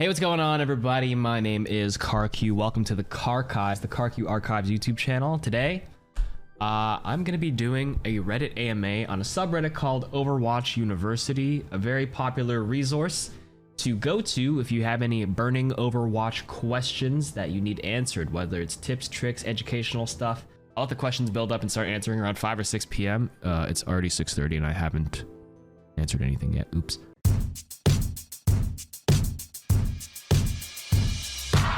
Hey, what's going on, everybody? My name is KarQ. Welcome to the KarQ Archives YouTube channel. Today, I'm going to be doing a Reddit AMA on a subreddit called OverwatchUniversity, a very popular resource to go to if you have any burning Overwatch questions that you need answered, whether it's tips, tricks, educational stuff. I'll let the questions build up and start answering around 5 or 6 p.m. It's already 6:30 and I haven't answered anything yet. Oops.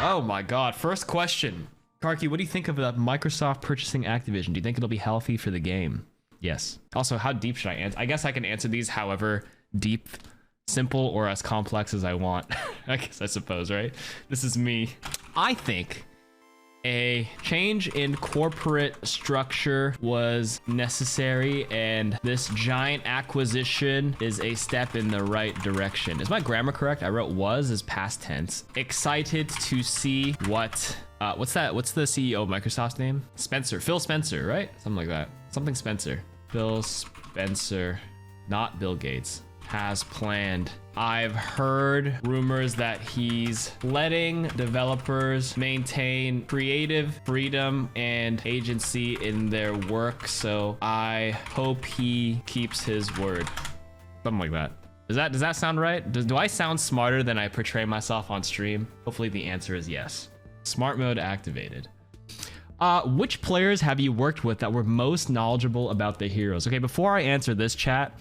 Oh my god, first question. KarQ, what do you think of Microsoft purchasing Activision? Do you think it'll be healthy for the game? Yes. Also, how deep should I answer? I guess I can answer these however deep, simple, or as complex as I want. I suppose, right? This is me. I think a change in corporate structure was necessary, and this giant acquisition is a step in the right direction. Is my grammar correct? I wrote was as past tense. Excited to see what, what's the CEO of Microsoft's name? Spencer, Phil Spencer, right? Something like that. Something Spencer. Phil Spencer, not Bill Gates, has planned. I've heard rumors that he's letting developers maintain creative freedom and agency in their work, so I hope he keeps his word. Something like that. Does that sound right? Do I sound smarter than I portray myself on stream? Hopefully the answer is yes. Smart mode activated. Which players have you worked with that were most knowledgeable about the heroes? Okay, before I answer this, chat,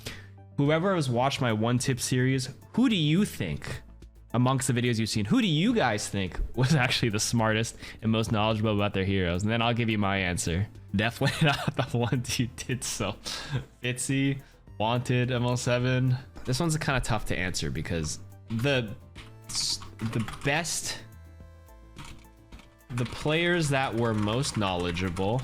whoever has watched my one tip series, who do you think, amongst the videos you've seen, who do you guys think was actually the smartest and most knowledgeable about their heroes? And then I'll give you my answer. Definitely not the ones you did so. Fitzy, Wanted, ML7. This one's kind of tough to answer because the players that were most knowledgeable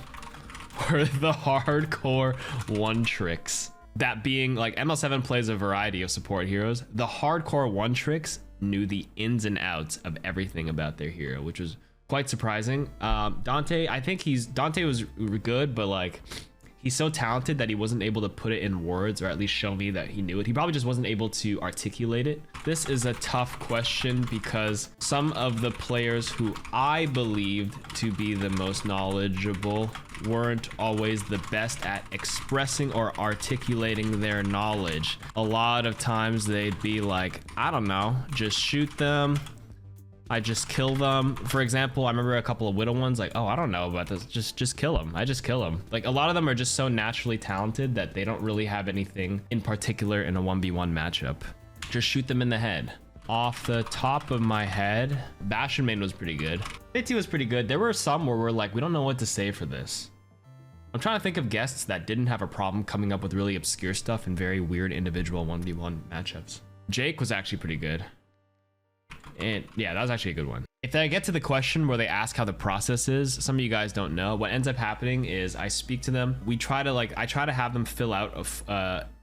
were the hardcore one tricks. That being, like, ML7 plays a variety of support heroes. The hardcore one tricks knew the ins and outs of everything about their hero, which was quite surprising. Dante, I think Dante was good, but like, he's so talented that he wasn't able to put it in words, or at least show me that he knew it. He probably just wasn't able to articulate it. This is a tough question because some of the players who I believed to be the most knowledgeable weren't always the best at expressing or articulating their knowledge. A lot of times they'd be like, I don't know, just shoot them, I just kill them. For example, I remember a couple of Widow ones, like, oh, I don't know about this, just kill them. I just kill them. Like, a lot of them are just so naturally talented that they don't really have anything in particular in a 1v1 matchup. Just shoot them in the head. Off the top of my head, Bastion main was pretty good. Fitzy was pretty good. There were some where we're like, we don't know what to say for this. I'm trying to think of guests that didn't have a problem coming up with really obscure stuff in very weird individual 1v1 matchups. Jake was actually pretty good. And yeah, that was actually a good one. If I get to the question where they ask how the process is, some of you guys don't know. What ends up happening is I speak to them. I try to have them fill out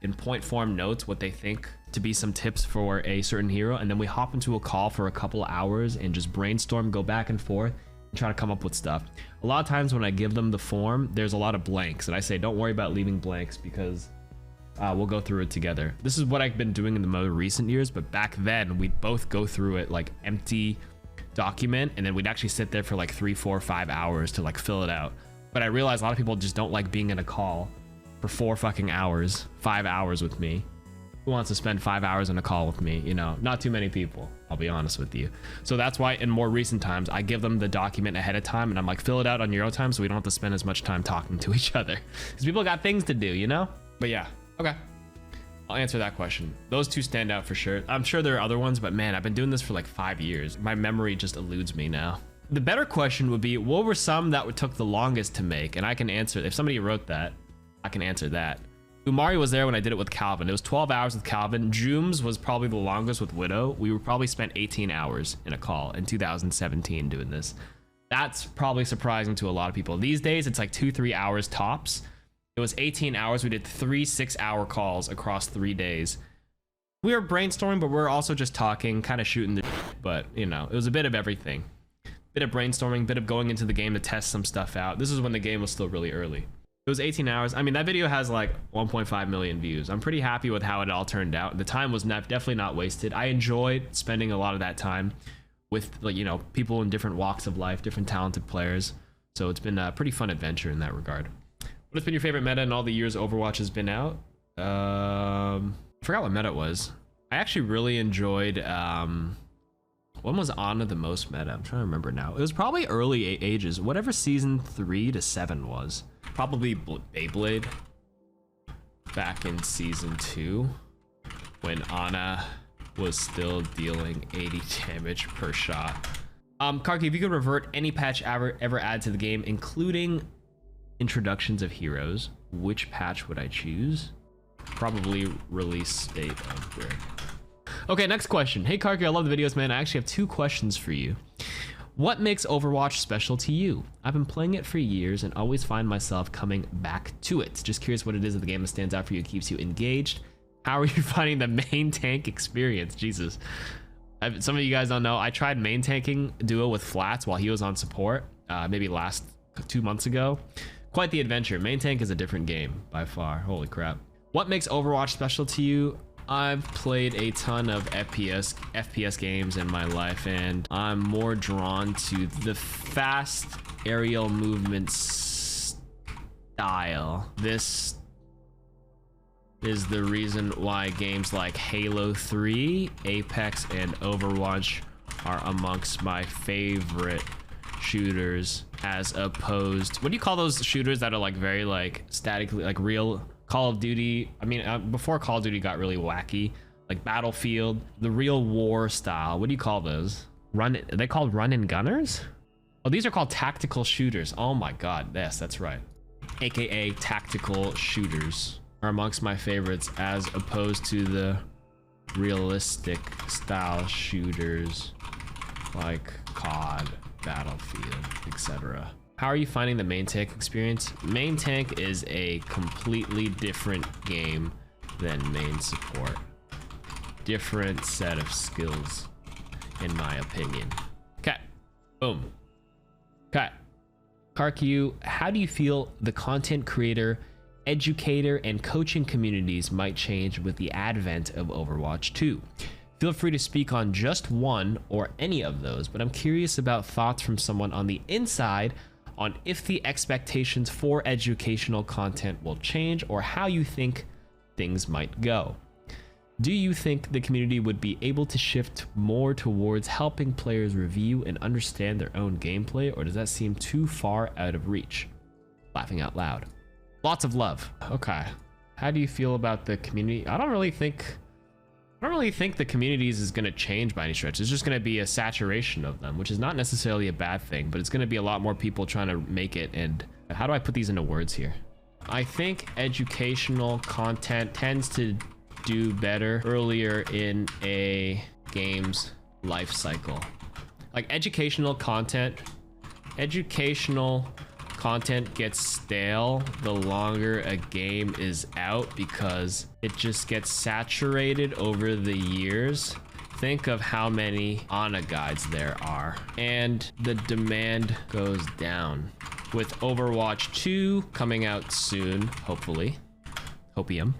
in point form notes what they think to be some tips for a certain hero, and then we hop into a call for a couple of hours and just brainstorm, go back and forth, and try to come up with stuff. A lot of times when I give them the form, there's a lot of blanks, and I say, don't worry about leaving blanks because we'll go through it together. This is what I've been doing in the more recent years, but back then we'd both go through it like empty document, and then we'd actually sit there for like 3, 4, 5 hours to like fill it out. But I realized a lot of people just don't like being in a call for 4 fucking hours, 5 hours with me. Who wants to spend 5 hours in a call with me? You know, not too many people, I'll be honest with you. So that's why in more recent times, I give them the document ahead of time and I'm like, fill it out on your own time so we don't have to spend as much time talking to each other. Because people got things to do, you know? But yeah, okay. I'll answer that question. Those two stand out for sure. I'm sure there are other ones, but man, I've been doing this for like 5 years. My memory just eludes me now. The better question would be, what were some that took the longest to make? And I can answer, if somebody wrote that, I can answer that. Umari was there when I did it with Calvin. It was 12 hours with Calvin. Jooms was probably the longest with Widow. We probably spent 18 hours in a call in 2017 doing this. That's probably surprising to a lot of people. These days, it's like 2-3 hours tops. It was 18 hours. We did 3 6-hour calls across 3 days. We were brainstorming, but we're also just talking, kind of shooting the but you know, it was a bit of everything. Bit of brainstorming, bit of going into the game to test some stuff out. This is when the game was still really early. It was 18 hours. I mean, that video has like 1.5 million views. I'm pretty happy with how it all turned out. The time was definitely not wasted. I enjoyed spending a lot of that time with, like, you know, people in different walks of life, different talented players. So it's been a pretty fun adventure in that regard. What has been your favorite meta in all the years Overwatch has been out? I forgot what meta it was. I actually really enjoyed, when was Ana the most meta? I'm trying to remember now. It was probably early ages, whatever season 3 to 7 was. Probably Beyblade back in season 2 when Ana was still dealing 80 damage per shot. KarQ, if you could revert any patch ever add to the game, including introductions of heroes, which patch would I choose? Probably release date of Brig. Okay, next question. Hey KarQ, I love the videos, man. I actually have 2 questions for you. What makes Overwatch special to you? I've been playing it for years and always find myself coming back to it. Just curious what it is of the game that stands out for you and keeps you engaged. How are you finding the main tank experience? Jesus. Some of you guys don't know, I tried main tanking duo with Flats while he was on support, maybe 2 months ago. Quite the adventure. Main tank is a different game by far. Holy crap. What makes Overwatch special to you? I've played a ton of FPS games in my life, and I'm more drawn to the fast aerial movement style. This is the reason why games like Halo 3, Apex, and Overwatch are amongst my favorite shooters, as opposed, what do you call those shooters that are like very like statically, like real Call of Duty? I mean, before Call of Duty got really wacky, like Battlefield, the real war style. What do you call those? Are they called run and gunners? Oh, these are called tactical shooters. Oh my God, yes, that's right. AKA tactical shooters are amongst my favorites, as opposed to the realistic style shooters like COD, Battlefield, etc. How are you finding the main tank experience? Main tank is a completely different game than main support. Different set of skills, in my opinion. Okay, boom. Okay, KarQ, how do you feel the content creator, educator, and coaching communities might change with the advent of Overwatch 2? Feel free to speak on just one or any of those, but I'm curious about thoughts from someone on the inside on if the expectations for educational content will change, or how you think things might go. Do you think the community would be able to shift more towards helping players review and understand their own gameplay, or does that seem too far out of reach? Laughing out loud. Lots of love. Okay. How do you feel about the community? I don't really think the communities is going to change by any stretch. It's just going to be a saturation of them, which is not necessarily a bad thing, but it's going to be a lot more people trying to make it. And how do I put these into words here? I think educational content tends to do better earlier in a game's life cycle. Like educational content gets stale the longer a game is out, because it just gets saturated over the years. Think of how many Ana guides there are, and the demand goes down. With Overwatch 2 coming out soon, hopefully, Copium,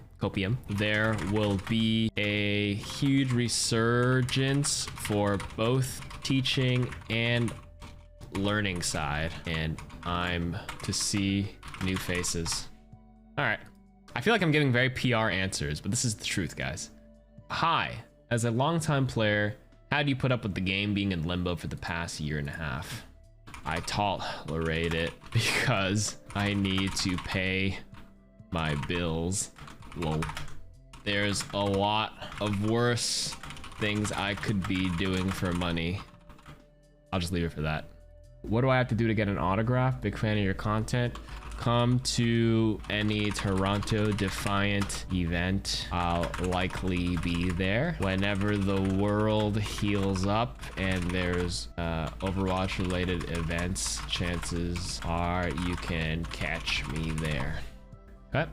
there will be a huge resurgence for both teaching and learning side, and I'm to see new faces. All right, I feel like I'm giving very PR answers, but this is the truth, guys. Hi, as a longtime player, how do you put up with the game being in limbo for the past year and a half? I tolerate it because I need to pay my bills. Lol. There's a lot of worse things I could be doing for money. I'll just leave it for that. What do I have to do to get an autograph? Big fan of your content. Come to any Toronto Defiant event. I'll likely be there. Whenever the world heals up and there's Overwatch related events, chances are you can catch me there. Okay.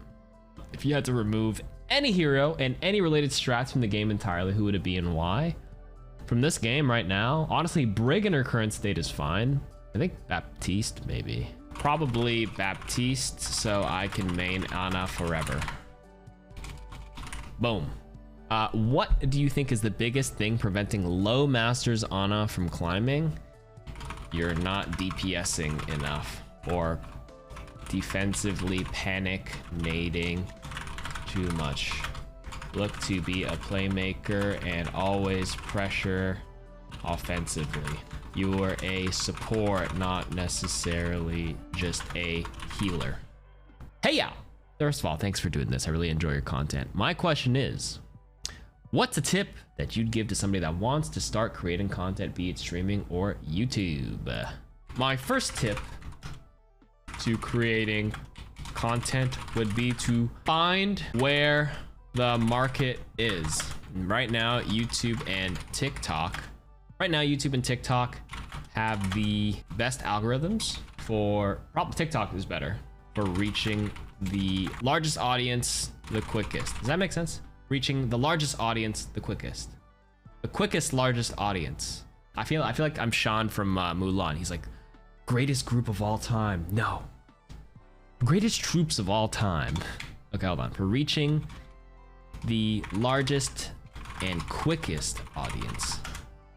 If you had to remove any hero and any related strats from the game entirely, who would it be and why? From this game right now, honestly, Brig in her current state is fine. I think Baptiste, maybe. Probably Baptiste, so I can main Ana forever. Boom. What do you think is the biggest thing preventing low Masters Ana from climbing? You're not DPSing enough, or defensively panic nading too much. Look to be a playmaker and always pressure offensively. You are a support, not necessarily just a healer. Hey, yeah. First of all, thanks for doing this. I really enjoy your content. My question is, what's a tip that you'd give to somebody that wants to start creating content, be it streaming or YouTube? My first tip to creating content would be to find where the market is. Right now, YouTube and TikTok have the best algorithms for, probably TikTok is better for reaching the largest audience the quickest. Does that make sense? Reaching the largest audience the quickest. The quickest largest audience. I feel like I'm Sean from Mulan. He's like, greatest group of all time. No. Greatest troops of all time. Okay, hold on. For reaching the largest and quickest audience.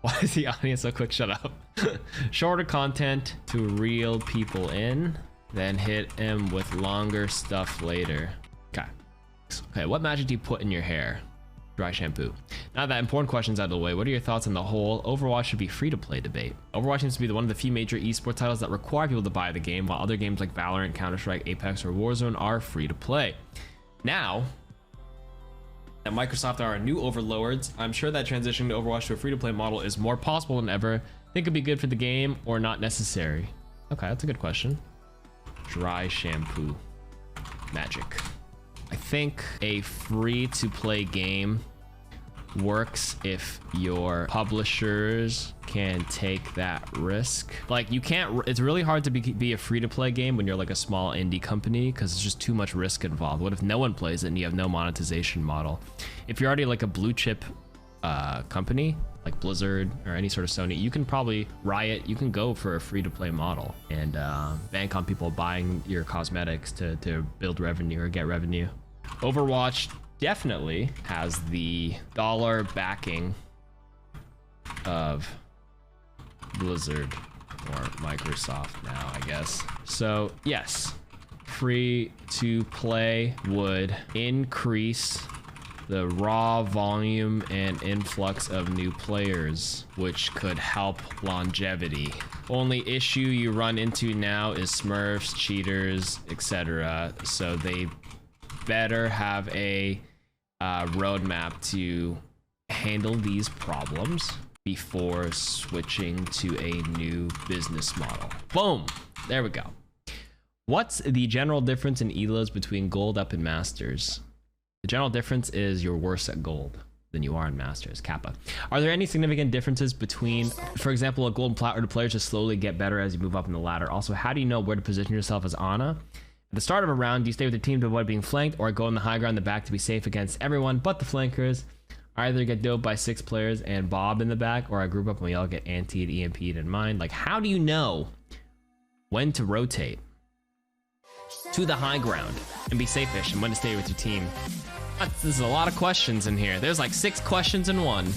Why is the audience so quick? Shut up. Shorter content to reel people in, then hit them with longer stuff later. Okay, what magic do you put in your hair? Dry shampoo. Now that important question's out of the way, what are your thoughts on the whole Overwatch should be free-to-play debate? Overwatch seems to be one of the few major esports titles that require people to buy the game, while other games like Valorant, Counter-Strike, Apex, or Warzone are free-to-play. Now that Microsoft are our new overlords, I'm sure that transitioning to Overwatch to a free-to-play model is more possible than ever. Think it'd be good for the game or not necessary? Okay, that's a good question. Dry shampoo. Magic. I think a free-to-play game works if your publishers can take that risk. Like, you can't, it's really hard to be a free-to-play game when you're like a small indie company, because it's just too much risk involved. What if no one plays it and you have no monetization model? If you're already like a blue chip company like Blizzard or any sort of Sony, you can probably Riot, you can go for a free-to-play model and bank on people buying your cosmetics to build revenue or get revenue. Overwatch definitely has the dollar backing of Blizzard or Microsoft now, I guess. So yes, free to play would increase the raw volume and influx of new players, which could help longevity. Only issue you run into now is smurfs, cheaters, etc. So they better have a roadmap to handle these problems before switching to a new business model. Boom, there we go. What's the general difference in elos between gold up and masters? The general difference is you're worse at gold than you are in masters. Kappa. Are there any significant differences between, for example, a gold and plat, or do players just slowly get better as you move up in the ladder? Also, how do you know where to position yourself as Ana? At the start of a round, do you stay with your team to avoid being flanked, or go in the high ground in the back to be safe against everyone but the flankers? Either get doped by 6 players and Bob in the back, or I group up and we all get anti'd, EMP'd in mind. Like, how do you know when to rotate to the high ground and be safe-ish, and when to stay with your team? There's a lot of questions in here. There's like 6 questions in one.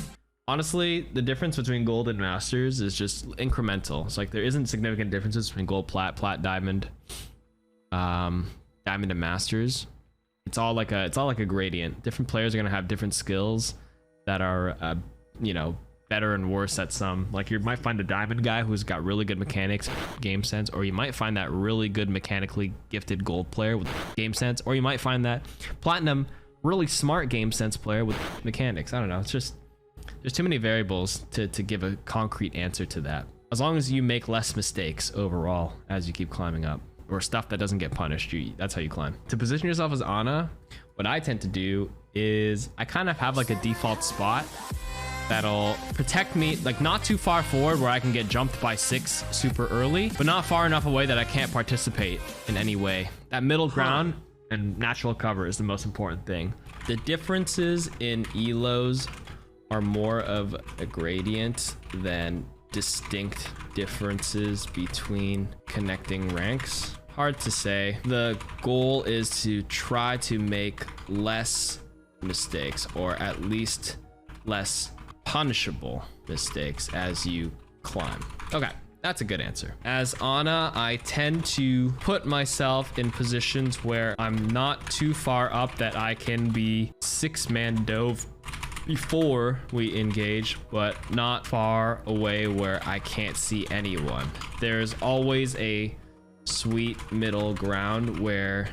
Honestly, the difference between gold and masters is just incremental. It's like there isn't significant differences between gold, plat, diamond, diamond and masters. It's all like a gradient. Different players are gonna have different skills that are, you know, better and worse at some. Like, you might find a diamond guy who's got really good mechanics, game sense, or you might find that really good mechanically gifted gold player with game sense, or you might find that platinum really smart game sense player with mechanics. I don't know. It's just, there's too many variables to give a concrete answer to that. As long as you make less mistakes overall as you keep climbing up, or stuff that doesn't get punished, that's how you climb. To position yourself as Ana, what I tend to do is I kind of have like a default spot that'll protect me, like not too far forward where I can get jumped by 6 super early, but not far enough away that I can't participate in any way. That middle ground and natural cover is the most important thing. The differences in elos are more of a gradient than distinct differences between connecting ranks? Hard to say. The goal is to try to make less mistakes, or at least less punishable mistakes as you climb. Okay, that's a good answer. As Ana, I tend to put myself in positions where I'm not too far up that I can be 6-man dove before we engage, but not far away where I can't see anyone. There's always a sweet middle ground where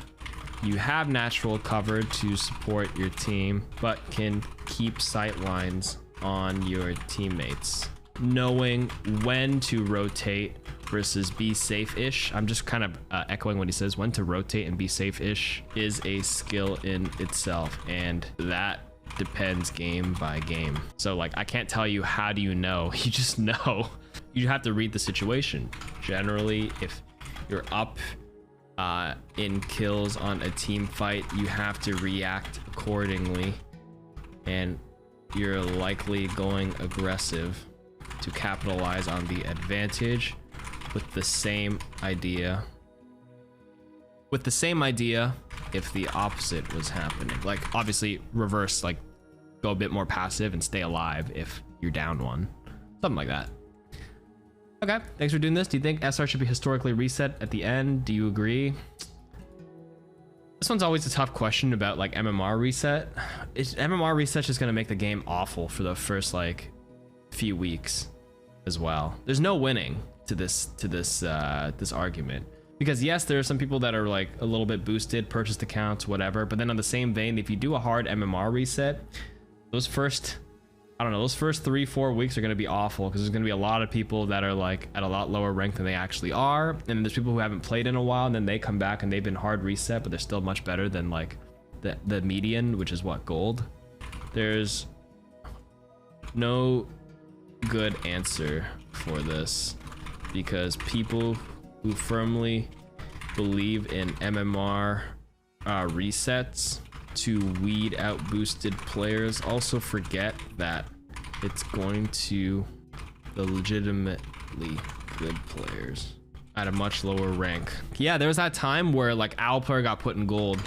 you have natural cover to support your team, but can keep sight lines on your teammates. Knowing when to rotate versus be safe-ish. I'm just kind of echoing what he says. When to rotate and be safe-ish is a skill in itself, and that depends game by game. So like, I can't tell you how do you know. You just know. You have to read the situation. Generally, if you're up in kills on a team fight, you have to react accordingly, and you're likely going aggressive to capitalize on the advantage with the same idea. With the same idea, if the opposite was happening, like obviously reverse, like go a bit more passive and stay alive if you're down one, something like that. Okay, thanks for doing this. Do you think SR should be historically reset at the end? Do you agree? This one's always a tough question about like MMR reset. MMR reset's just gonna make the game awful for the first like few weeks as well. There's no winning to this argument, because yes, there are some people that are like a little bit boosted, purchased accounts, whatever, but then on the same vein, if you do a hard MMR reset, those first 3-4 weeks are going to be awful, because there's going to be a lot of people that are like at a lot lower rank than they actually are, and then there's people who haven't played in a while, and then they come back and they've been hard reset, but they're still much better than like the median, which is what, gold. There's no good answer for this, because people who firmly believe in MMR resets to weed out boosted players also forget that it's going to the legitimately good players at a much lower rank. Yeah, there was that time where like Owlplayer got put in gold.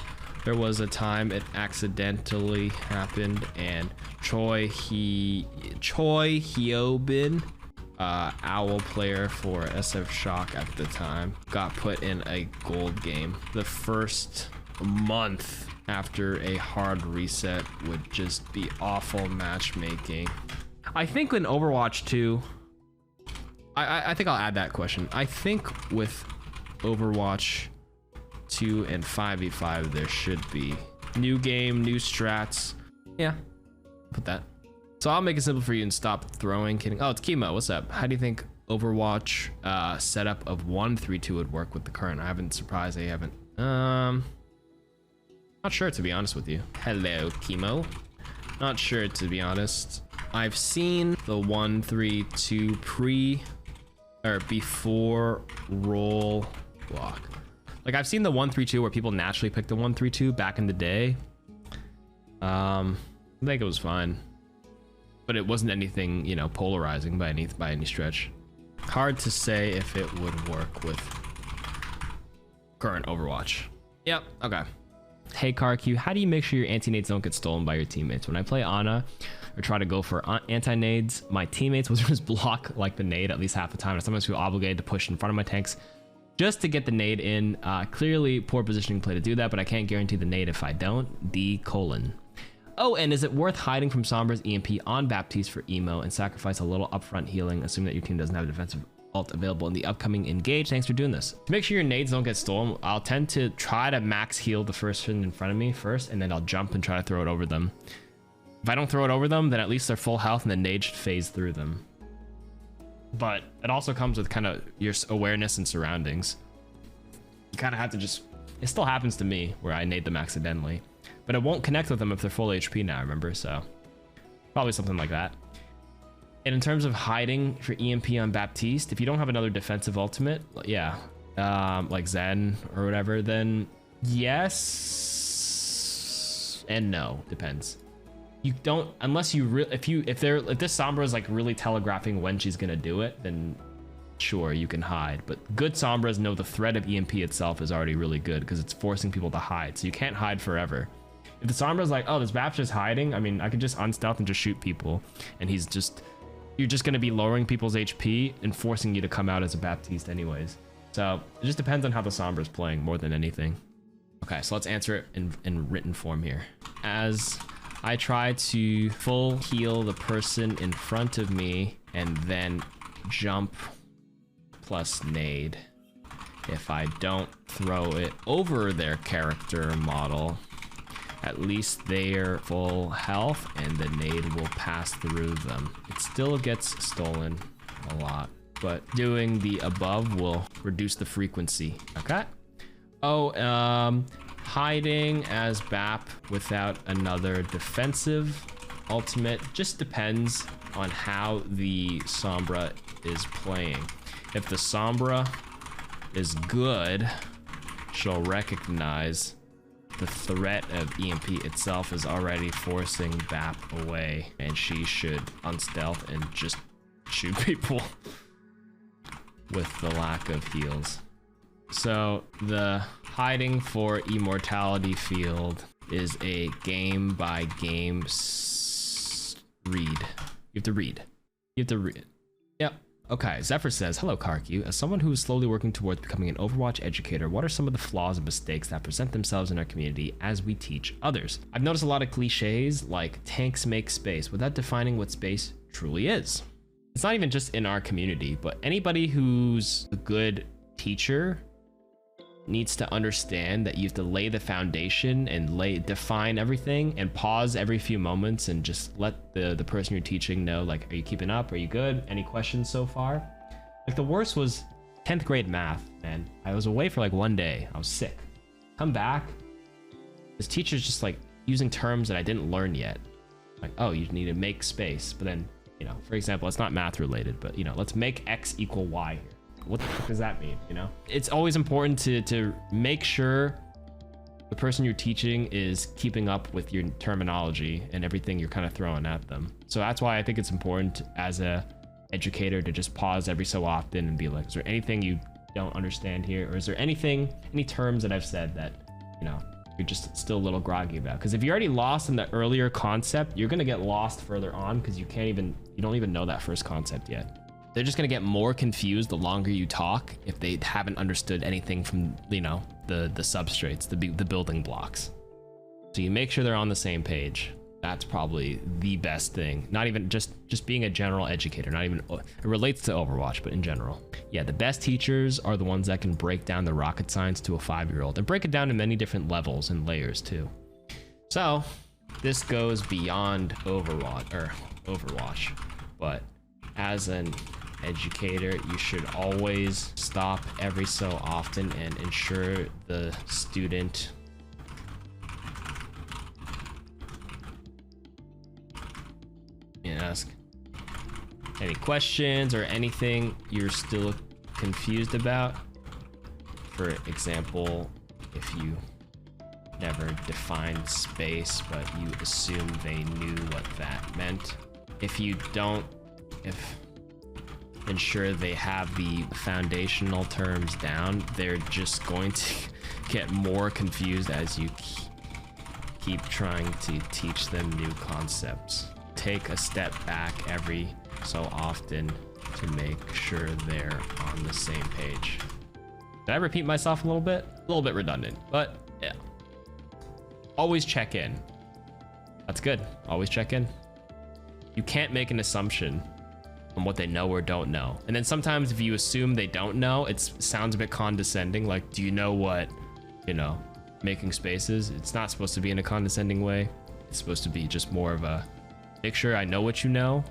There was a time it accidentally happened, and Choi Hyobin, Owl player for SF Shock at the time, got put in a gold game. The first month after a hard reset would just be awful matchmaking. I think in Overwatch 2, I think I'll add that question. I think with Overwatch 2 and 5v5 there should be new game, new strats. Yeah, put that. So I'll make it simple for you and stop throwing. Kidding. Oh, it's Chemo. What's up? How do you think Overwatch setup of 1-3-2 would work with the current? I haven't, surprised they haven't. Not sure, to be honest with you. Hello, Chemo. Not sure, to be honest. I've seen the 1-3-2 pre or before roll block. Like I've seen the 1-3-2 where people naturally pick the 1-3-2 back in the day. I think it was fine, but it wasn't anything, you know, polarizing by any stretch. Hard to say if it would work with current Overwatch. Yep. Okay. Hey KarQ, how do you make sure your anti-nades don't get stolen by your teammates? When I play Ana or try to go for anti-nades, my teammates will just block like the nade at least half the time. I sometimes feel obligated to push in front of my tanks just to get the nade in. Clearly poor positioning play to do that, but I can't guarantee the nade if I don't. D:. Oh, and is it worth hiding from Sombra's EMP on Baptiste for emo and sacrifice a little upfront healing, assuming that your team doesn't have a defensive ult available in the upcoming engage? Thanks for doing this. To make sure your nades don't get stolen, I'll tend to try to max heal the first person in front of me first, and then I'll jump and try to throw it over them. If I don't throw it over them, then at least they're full health and the nade should phase through them. But it also comes with kind of your awareness and surroundings. You kind of have to just, it still happens to me where I nade them accidentally, but it won't connect with them if they're full HP now, remember? So probably something like that. And in terms of hiding for EMP on Baptiste, if you don't have another defensive ultimate, yeah, like Zen or whatever, then yes and no, depends. You don't, unless you really, if this Sombra is like really telegraphing when she's gonna do it, then sure, you can hide. But good Sombras know the threat of EMP itself is already really good because it's forcing people to hide. So you can't hide forever. If the Sombra's like, oh, this Bap's just hiding, I mean, I could just unstealth and just shoot people. And you're just going to be lowering people's HP and forcing you to come out as a Baptiste anyways. So it just depends on how the Sombra's playing more than anything. Okay, so let's answer it in written form here. As I try to full heal the person in front of me and then jump plus nade. If I don't throw it over their character model, at least they're full health and the nade will pass through them. It still gets stolen a lot, but doing the above will reduce the frequency. Okay. Oh, hiding as BAP without another defensive ultimate just depends on how the Sombra is playing. If the Sombra is good, she'll recognize the threat of EMP itself is already forcing BAP away, and she should unstealth and just shoot people with the lack of heals. So the hiding for immortality field is a game by game read. You have to read. You have to read. Yep. Okay, Zephyr says, hello KarQ. As someone who is slowly working towards becoming an Overwatch educator, what are some of the flaws and mistakes that present themselves in our community as we teach others? I've noticed a lot of cliches like tanks make space without defining what space truly is. It's not even just in our community, but anybody who's a good teacher needs to understand that you have to lay the foundation and define everything and pause every few moments and just let the person you're teaching know, like, are you keeping up? Are you good? Any questions so far? Like the worst was 10th grade math, man. I was away for like 1 day. I was sick. Come back. This teacher's just like using terms that I didn't learn yet. Like, oh, you need to make space. But then, you know, for example, it's not math related, but you know, let's make X equal Y here. What the fuck does that mean, you know? It's always important to make sure the person you're teaching is keeping up with your terminology and everything you're kind of throwing at them. So that's why I think it's important as a educator to just pause every so often and be like, is there anything you don't understand here? Or is there any terms that I've said that, you know, you're just still a little groggy about? Because if you're already lost in the earlier concept, you're gonna get lost further on because you don't even know that first concept yet. They're just gonna get more confused the longer you talk if they haven't understood anything from, you know, the substrates, the building blocks. So you make sure they're on the same page. That's probably the best thing. Not even just being a general educator, not even, it relates to Overwatch, but in general. Yeah, the best teachers are the ones that can break down the rocket science to a 5-year-old and break it down in many different levels and layers too. So this goes beyond Overwatch, but as an educator, you should always stop every so often and ensure the student ask any questions or anything you're still confused about. For example, if you never defined space but you assume they knew what that meant. Ensure they have the foundational terms down, they're just going to get more confused as you keep trying to teach them new concepts. Take a step back every so often to make sure they're on the same page. Did I repeat myself a little bit? A little bit redundant, but yeah. Always check in. That's good. Always check in. You can't make an assumption on what they know or don't know. And then sometimes if you assume they don't know, it sounds a bit condescending. Like, do you know what, you know, making spaces? It's not supposed to be in a condescending way. It's supposed to be just more of a, make sure I know what you know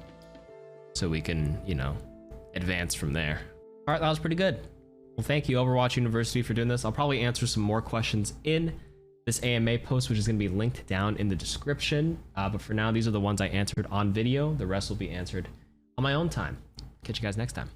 so we can, you know, advance from there. All right, that was pretty good. Well, thank you, Overwatch University, for doing this. I'll probably answer some more questions in this AMA post, which is going to be linked down in the description. But for now, these are the ones I answered on video. The rest will be answered on my own time. Catch you guys next time.